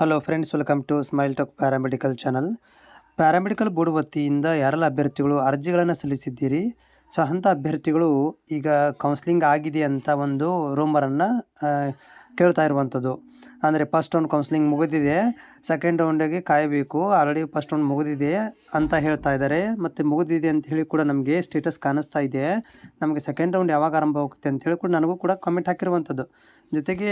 Hello friends, welcome to smile talk paramedical channel. Paramedical board ವತಿಯಿಂದ ಯಾರೆಲ್ಲ ಅಭ್ಯರ್ಥಿಗಳು ಅರ್ಜಿಗಳನ್ನು ಸಲ್ಲಿಸಿದ್ದೀರಿ, ಸೊ ಅಂಥ ಅಭ್ಯರ್ಥಿಗಳು ಈಗ ಕೌನ್ಸ್ಲಿಂಗ್ ಆಗಿದೆ ಅಂತ ಒಂದು ರೂಮರನ್ನು ಕೇಳ್ತಾ ಇರುವಂಥದ್ದು. ಅಂದರೆ ಫಸ್ಟ್ ರೌಂಡ್ ಕೌನ್ಸ್ಲಿಂಗ್ ಮುಗಿದಿದೆ, ಸೆಕೆಂಡ್ ರೌಂಡಿಗೆ ಕಾಯಬೇಕು, ಆಲ್ರೆಡಿ ಫಸ್ಟ್ ರೌಂಡ್ ಮುಗಿದಿದೆ ಅಂತ ಹೇಳ್ತಾ ಇದ್ದಾರೆ. ಮತ್ತು ಮುಗಿದಿದೆ ಅಂತ ಹೇಳಿ ಕೂಡ ನಮಗೆ ಸ್ಟೇಟಸ್ ಕಾಣಿಸ್ತಾ ಇದೆ. ನಮಗೆ ಸೆಕೆಂಡ್ ರೌಂಡ್ ಯಾವಾಗ ಆರಂಭ ಆಗುತ್ತೆ ಅಂತ ಹೇಳಿ ಕೂಡ ನನಗೂ ಕೂಡ ಕಾಮೆಂಟ್ ಹಾಕಿರುವಂಥದ್ದು. ಜೊತೆಗೆ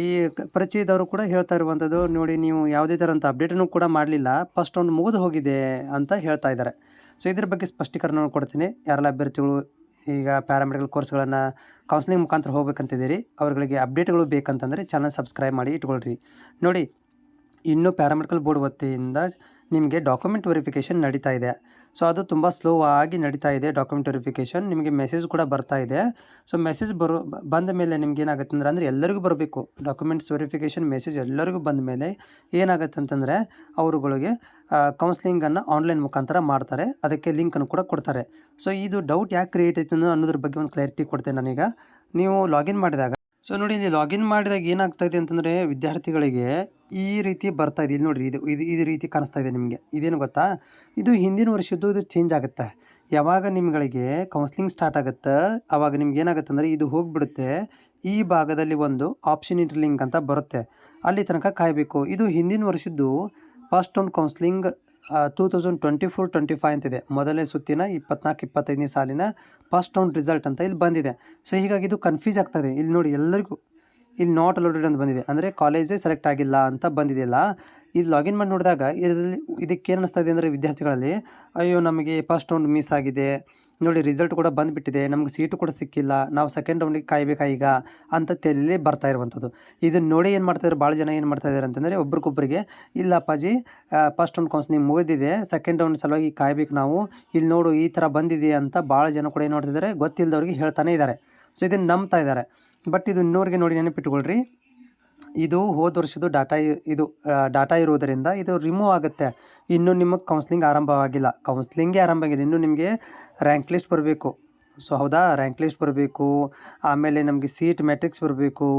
ಈ ಪರಿಚಯದವರು ಕೂಡ ಹೇಳ್ತಾ ಇರುವಂಥದ್ದು, ನೋಡಿ ನೀವು ಯಾವುದೇ ಥರಂಥ ಅಪ್ಡೇಟನ್ನು ಕೂಡ ಮಾಡಲಿಲ್ಲ, ಫಸ್ಟ್ ರೌಂಡ್ ಮುಗಿದು ಹೋಗಿದೆ ಅಂತ ಹೇಳ್ತಾ ಇದ್ದಾರೆ. ಸೊ ಇದ್ರ ಬಗ್ಗೆ ಸ್ಪಷ್ಟೀಕರಣ ಕೊಡ್ತೀನಿ. ಯಾರೆಲ್ಲ ಅಭ್ಯರ್ಥಿಗಳು ಈಗ ಪ್ಯಾರಾಮೆಡಿಕಲ್ ಕೋರ್ಸ್ಗಳನ್ನು ಕೌನ್ಸಿಲಿಂಗ್ ಮುಖಾಂತರ ಹೋಗ್ಬೇಕಂತಿದ್ದೀರಿ, ಅವ್ರಗಳಿಗೆ ಅಪ್ಡೇಟ್ಗಳು ಬೇಕಂತಂದರೆ ಚಾನಲ್ ಸಬ್ಸ್ಕ್ರೈಬ್ ಮಾಡಿ ಇಟ್ಕೊಳ್ರಿ. ನೋಡಿ, ಇನ್ನೂ ಪ್ಯಾರಾಮೆಡಿಕಲ್ ಬೋರ್ಡ್ ವತಿಯಿಂದ ನಿಮಗೆ ಡಾಕ್ಯುಮೆಂಟ್ ವೆರಿಫಿಕೇಷನ್ ನಡೀತಾ ಇದೆ. ಸೊ ಅದು ತುಂಬ ಸ್ಲೋ ಆಗಿ ನಡೀತಾ ಇದೆ ಡಾಕ್ಯುಮೆಂಟ್ ವೆರಿಫಿಕೇಷನ್. ನಿಮಗೆ ಮೆಸೇಜ್ ಕೂಡ ಬರ್ತಾ ಇದೆ. ಸೊ ಮೆಸೇಜ್ ಬಂದ ಮೇಲೆ ನಿಮ್ಗೆ ಏನಾಗುತ್ತೆ ಅಂದರೆ ಎಲ್ಲರಿಗೂ ಬರಬೇಕು ಡಾಕ್ಯುಮೆಂಟ್ಸ್ ವೆರಿಫಿಕೇಷನ್ ಮೆಸೇಜ್. ಎಲ್ಲರಿಗೂ ಬಂದ ಮೇಲೆ ಏನಾಗುತ್ತೆ ಅಂತಂದರೆ ಅವರುಗಳಿಗೆ ಕೌನ್ಸ್ಲಿಂಗನ್ನು ಆನ್ಲೈನ್ ಮುಖಾಂತರ ಮಾಡ್ತಾರೆ, ಅದಕ್ಕೆ ಲಿಂಕನ್ನು ಕೂಡ ಕೊಡ್ತಾರೆ. ಸೊ ಇದು ಡೌಟ್ ಯಾಕೆ ಕ್ರಿಯೇಟ್ ಆಯ್ತು ಅನ್ನೋದ್ರ ಬಗ್ಗೆ ಒಂದು ಕ್ಲಾರಿಟಿ ಕೊಡ್ತೇನೆ ನಾನೀಗ. ನೀವು ಲಾಗಿನ್ ಮಾಡಿದಾಗ, ಸೊ ನೋಡಿ, ಇಲ್ಲಿ ಲಾಗಿನ್ ಮಾಡಿದಾಗ ಏನಾಗ್ತಾ ಇದೆ ಅಂತಂದರೆ ವಿದ್ಯಾರ್ಥಿಗಳಿಗೆ ಈ ರೀತಿ ಬರ್ತಾ ಇದೆ. ಇಲ್ಲಿ ನೋಡಿರಿ, ಇದು ರೀತಿ ಕಾಣಿಸ್ತಾ ಇದೆ ನಿಮಗೆ. ಇದೇನು ಗೊತ್ತಾ, ಇದು ಹಿಂದಿನ ವರ್ಷದ್ದು ಇದು ಚೇಂಜ್ ಆಗುತ್ತೆ. ಯಾವಾಗ ನಿಮ್ಗಳಿಗೆ ಕೌನ್ಸ್ಲಿಂಗ್ ಸ್ಟಾರ್ಟ್ ಆಗುತ್ತೆ ಆವಾಗ ನಿಮ್ಗೆ ಏನಾಗುತ್ತೆ ಅಂದರೆ ಇದು ಹೋಗಿಬಿಡುತ್ತೆ. ಈ ಭಾಗದಲ್ಲಿ ಒಂದು ಆಪ್ಷನ್ ಇಂಟರ್ಲಿಂಕ್ ಅಂತ ಬರುತ್ತೆ, ಅಲ್ಲಿ ತನಕ ಕಾಯಬೇಕು. ಇದು ಹಿಂದಿನ ವರ್ಷದ್ದು ಫಸ್ಟ್ ರೌಂಡ್ ಕೌನ್ಸ್ಲಿಂಗ್ 2024-25 ಅಂತಿದೆ. ಮೊದಲನೇ ಸುತ್ತಿನ 24-25ನೇ ಸಾಲಿನ ಫಸ್ಟ್ ರೌಂಡ್ ರಿಸಲ್ಟ್ ಅಂತ ಇಲ್ಲಿ ಬಂದಿದೆ. ಸೊ ಹೀಗಾಗಿ ಇದು ಕನ್ಫ್ಯೂಸ್ ಆಗ್ತದೆ. ಇಲ್ಲಿ ನೋಡಿ, ಎಲ್ಲರಿಗೂ ಇಲ್ಲಿ ನಾಟ್ ಅಲೋಡೆಡ್ ಅಂತ ಬಂದಿದೆ, ಅಂದರೆ ಕಾಲೇಜೇ ಸೆಲೆಕ್ಟ್ ಆಗಿಲ್ಲ ಅಂತ ಬಂದಿದೆಯಲ್ಲ. ಇದು ಲಾಗಿನ್ ಮಾಡಿ ನೋಡಿದಾಗ ಇದಕ್ಕೆ ಏನು ಅನ್ನಿಸ್ತಾ ಇದೆ ಅಂದರೆ ವಿದ್ಯಾರ್ಥಿಗಳಲ್ಲಿ, ಅಯ್ಯೋ ನಮಗೆ ಫಸ್ಟ್ ರೌಂಡ್ ಮಿಸ್ ಆಗಿದೆ, ನೋಡಿ ರಿಸಲ್ಟ್ ಕೂಡ ಬಂದುಬಿಟ್ಟಿದೆ, ನಮ್ಗೆ ಸೀಟು ಕೂಡ ಸಿಕ್ಕಿಲ್ಲ, ನಾವು ಸೆಕೆಂಡ್ ರೌಂಡಿಗೆ ಕಾಯಬೇಕಾ ಈಗ ಅಂತ ತಲೆಯಲ್ಲಿ ಬರ್ತಾ ಇರುವಂಥದ್ದು. ಇದನ್ನು ನೋಡಿ ಏನು ಮಾಡ್ತಾಯಿದ್ದಾರೆ, ಭಾಳ ಜನ ಏನು ಮಾಡ್ತಾಯಿದ್ದಾರೆ ಅಂತಂದರೆ ಒಬ್ರಿಗೊಬ್ಬರಿಗೆ, ಇಲ್ಲ ಅಪ್ಪಾಜಿ ಫಸ್ಟ್ ರೌಂಡ್ ಕೌನ್ಸ್ಲಿಂಗ್ ಮುಗಿದಿದೆ, ಸೆಕೆಂಡ್ ರೌಂಡ್ ಸಲುವಾಗಿ ಕಾಯಬೇಕು ನಾವು, ಇಲ್ಲಿ ನೋಡು ಈ ಥರ ಬಂದಿದೆ ಅಂತ ಭಾಳ ಜನ ಕೂಡ ಏನು ಮಾಡ್ತಿದ್ದಾರೆ, ಗೊತ್ತಿಲ್ಲದವ್ರಿಗೆ ಹೇಳ್ತಾನೆ ಇದ್ದಾರೆ. ಸೊ ಇದನ್ನು ನಂಬ್ತಾ ಇದ್ದಾರೆ. ಬಟ್ ಇದು ಇನ್ನೂರಿಗೆ ನೋಡಿ ನೆನಪಿಟ್ಕೊಳ್ರಿ, ಇದು ಹೋದ ವರ್ಷದ್ದು ಡಾಟಾ ಇರುವುದರಿಂದ ಇದು ರಿಮೂವ್ ಆಗುತ್ತೆ. ಇನ್ನೂ ನಿಮಗೆ ಕೌನ್ಸ್ಲಿಂಗ್ ಆರಂಭವಾಗಿಲ್ಲ, ಕೌನ್ಸ್ಲಿಂಗೇ ಆರಂಭ ಆಗಿದೆ. ಇನ್ನೂ ನಿಮಗೆ ರ್ಯಾಂಕ್ ಲಿಸ್ಟ್ ಬರಬೇಕು. ಸೊ ಹೌದಾ, ರ್ಯಾಂಕ್ ಲಿಸ್ಟ್ ಬರಬೇಕು, ಆಮೇಲೆ ನಮಗೆ ಸೀಟ್ ಮ್ಯಾಟ್ರಿಕ್ಸ್ ಬರಬೇಕು,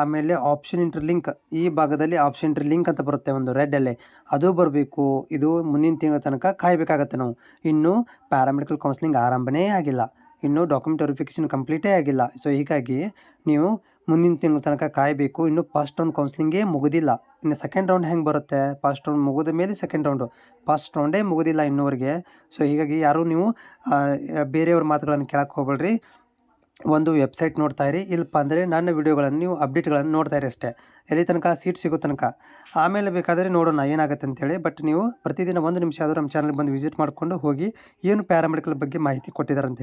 ಆಮೇಲೆ ಆಪ್ಷನ್ ಇಂಟರ್ಲಿಂಕ್, ಈ ಭಾಗದಲ್ಲಿ ಆಪ್ಷನ್ ಇಂಟರ್ಲಿಂಕ್ ಅಂತ ಬರುತ್ತೆ ಒಂದು ರೆಡ್ಡಲ್ಲೇ, ಅದು ಬರಬೇಕು. ಇದು ಮುಂದಿನ ತಿಂಗಳ ತನಕ ಕಾಯಬೇಕಾಗತ್ತೆ ನಾವು. ಇನ್ನೂ ಪ್ಯಾರಾಮೆಡಿಕಲ್ ಕೌನ್ಸ್ಲಿಂಗ್ ಆರಂಭನೇ ಆಗಿಲ್ಲ, ಇನ್ನೂ ಡಾಕ್ಯುಮೆಂಟ್ ವೆರಿಫಿಕೇಷನ್ ಕಂಪ್ಲೀಟೇ ಆಗಿಲ್ಲ. ಸೊ ಹೀಗಾಗಿ ನೀವು ಮುಂದಿನ ತಿಂಗಳ ತನಕ ಕಾಯಬೇಕು. ಇನ್ನು ಫಸ್ಟ್ ರೌಂಡ್ ಕೌನ್ಸ್ಲಿಂಗೇ ಮುಗಿದಿಲ್ಲ. ಇನ್ನು ಸೆಕೆಂಡ್ ರೌಂಡ್ ಹೆಂಗೆ ಬರುತ್ತೆ, ಫಸ್ಟ್ ರೌಂಡ್ ಮುಗಿದ ಮೇಲೆ ಸೆಕೆಂಡ್ ರೌಂಡು, ಫಸ್ಟ್ ರೌಂಡೇ ಮುಗಿದಿಲ್ಲ ಇನ್ನೂವರೆಗೆ. ಸೊ ಹೀಗಾಗಿ ಯಾರೂ ನೀವು ಬೇರೆಯವ್ರ ಮಾತುಗಳನ್ನು ಕೇಳಕ್ಕೆ ಹೋಗ್ಬೇಡ್ರಿ. ಒಂದು ವೆಬ್ಸೈಟ್ ನೋಡ್ತಾ ಇರಿ, ಇಲ್ಲಪ್ಪ ಅಂದರೆ ನನ್ನ ವಿಡಿಯೋಗಳನ್ನು ನೀವು ಅಪ್ಡೇಟ್ಗಳನ್ನು ನೋಡ್ತಾ ಇರಿ ಅಷ್ಟೇ, ಎಲ್ಲಿ ತನಕ ಸೀಟ್ ಸಿಗೋ ತನಕ. ಆಮೇಲೆ ಬೇಕಾದರೆ ನೋಡೋಣ ಏನಾಗುತ್ತೆ ಅಂತೇಳಿ. ಬಟ್ ನೀವು ಪ್ರತಿದಿನ 1 ನಿಮಿಷ ಆದರೂ ನಮ್ಮ ಚಾನಲ್ಗೆ ಬಂದು ವಿಸಿಟ್ ಮಾಡಿಕೊಂಡು ಹೋಗಿ, ಏನು ಪ್ಯಾರಾಮೆಡಿಕಲ್ ಬಗ್ಗೆ ಮಾಹಿತಿ ಕೊಟ್ಟಿದ್ದಾರೆ ಅಂತ.